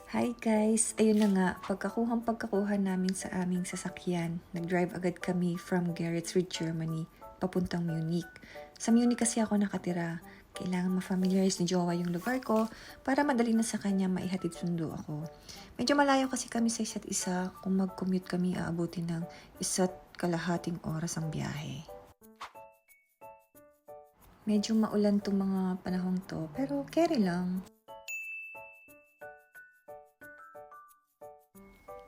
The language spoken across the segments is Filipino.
Hi guys! Ayun na nga, pagkakuha namin sa aming sasakyan, nag-drive agad kami from Geretsried, Germany, papuntang Munich. Sa Munich kasi ako nakatira. Kailangan ma-familiarize ni Jowa yung lugar ko para madali na sa kanya maihatid sundo ako. Medyo malayo kasi kami sa isa't isa. Kung mag-commute kami, aabutin ng 1.5 oras ang biyahe. Medyo maulan tong mga panahong to, pero carry lang.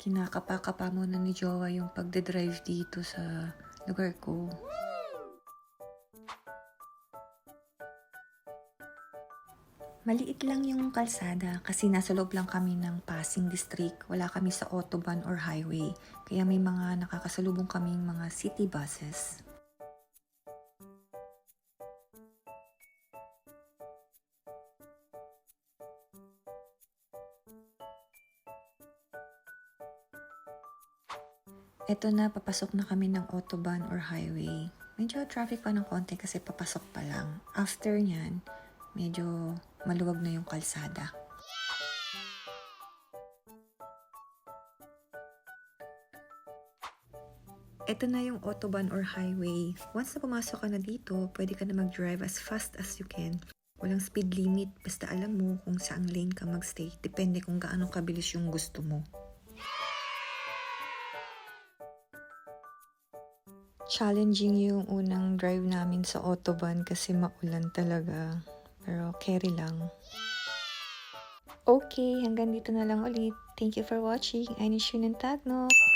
Kinakapa-kapa muna ni Jowa yung pagdadrive dito sa lugar ko. Maliit lang yung kalsada kasi nasa loob lang kami ng Pasing District. Wala kami sa autobahn or highway. Kaya may mga nakakasalubong kaming mga city buses. Eto na, papasok na kami ng autobahn or highway. Medyo traffic pa ng konti kasi papasok pa lang. After nyan, medyo maluwag na yung kalsada. Ito na yung autobahn or highway. Once na pumasok ka na dito, pwede ka na mag-drive as fast as you can. Walang speed limit, basta alam mo kung saang lane ka magstay. Depende kung gaano kabilis yung gusto mo. Challenging yung unang drive namin sa autobahn kasi maulan talaga. Pero carry lang. Okay, hanggang dito na lang ulit. Thank you for watching. Eine schönen Tag noch.